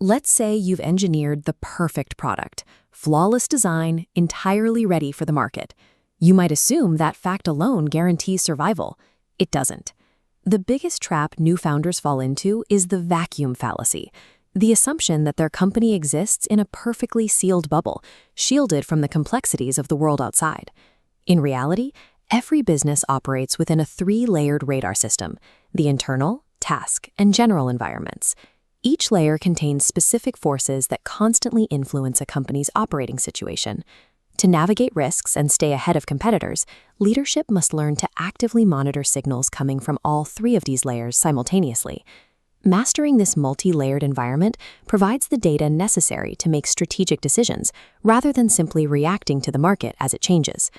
Let's say you've engineered the perfect product, flawless design, entirely ready for the market. You might assume that fact alone guarantees survival. It doesn't. The biggest trap new founders fall into is the vacuum fallacy, the assumption that their company exists in a perfectly sealed bubble, shielded from the complexities of the world outside. In reality, every business operates within a three-layered radar system: the internal, task, and general environments. Each layer contains specific forces that constantly influence a company's operating situation. To navigate risks and stay ahead of competitors, leadership must learn to actively monitor signals coming from all three of these layers simultaneously. Mastering this multi-layered environment provides the data necessary to make strategic decisions, rather than simply reacting to the market as it changes.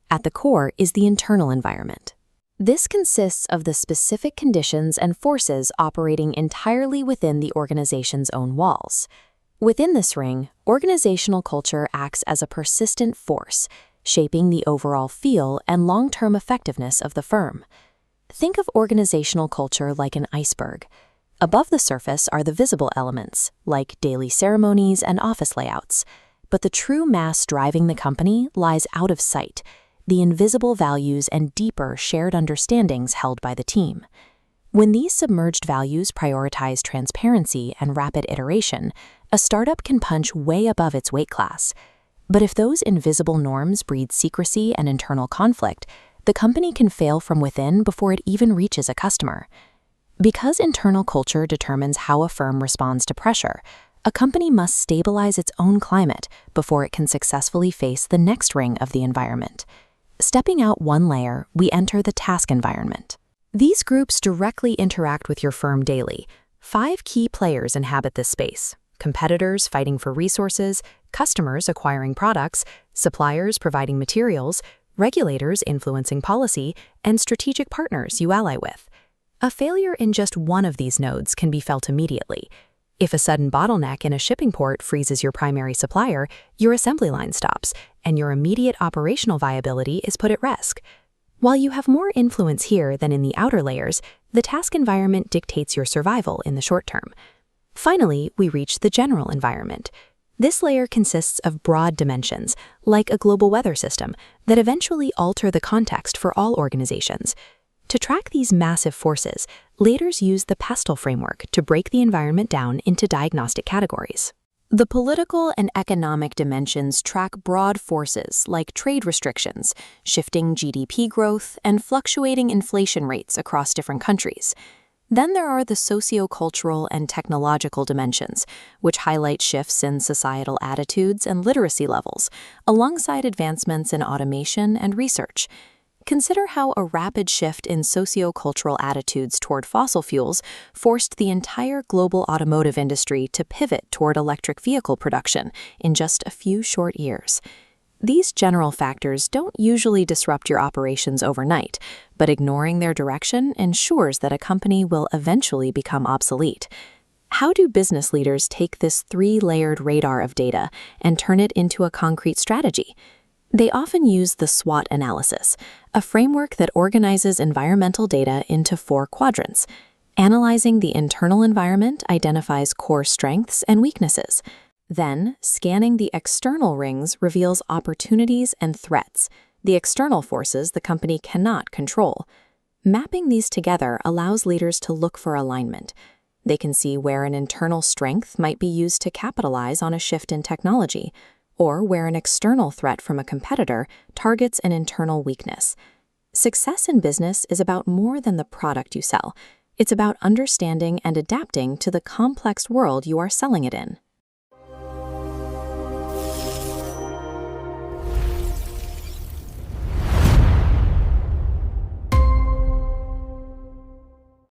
At the core is the internal environment. This consists of the specific conditions and forces operating entirely within the organization's own walls. Within this ring, organizational culture acts as a persistent force, shaping the overall feel and long-term effectiveness of the firm. Think of organizational culture like an iceberg. Above the surface are the visible elements, like daily ceremonies and office layouts. But the true mass driving the company lies out of sight: the invisible values and deeper shared understandings held by the team. When these submerged values prioritize transparency and rapid iteration, a startup can punch way above its weight class. But if those invisible norms breed secrecy and internal conflict, the company can fail from within before it even reaches a customer. Because internal culture determines how a firm responds to pressure, a company must stabilize its own climate before it can successfully face the next ring of the environment. Stepping out one layer, we enter the task environment. These groups directly interact with your firm daily. 5 key players inhabit this space: competitors fighting for resources, customers acquiring products, suppliers providing materials, regulators influencing policy, and strategic partners you ally with. A failure in just one of these nodes can be felt immediately. If a sudden bottleneck in a shipping port freezes your primary supplier, your assembly line stops, and your immediate operational viability is put at risk. While you have more influence here than in the outer layers, the task environment dictates your survival in the short term. Finally, we reach the general environment. This layer consists of broad dimensions, like a global weather system, that eventually alter the context for all organizations. To track these massive forces, leaders use the PESTEL framework to break the environment down into diagnostic categories. The political and economic dimensions track broad forces like trade restrictions, shifting GDP growth, and fluctuating inflation rates across different countries. Then there are the socio-cultural and technological dimensions, which highlight shifts in societal attitudes and literacy levels, alongside advancements in automation and research. Consider how a rapid shift in socio-cultural attitudes toward fossil fuels forced the entire global automotive industry to pivot toward electric vehicle production in just a few short years. These general factors don't usually disrupt your operations overnight, but ignoring their direction ensures that a company will eventually become obsolete. How do business leaders take this 3-layered radar of data and turn it into a concrete strategy? They often use the SWOT analysis, a framework that organizes environmental data into 4 quadrants. Analyzing the internal environment identifies core strengths and weaknesses. Then, scanning the external rings reveals opportunities and threats, the external forces the company cannot control. Mapping these together allows leaders to look for alignment. They can see where an internal strength might be used to capitalize on a shift in technology, or where an external threat from a competitor targets an internal weakness. Success in business is about more than the product you sell. It's about understanding and adapting to the complex world you are selling it in.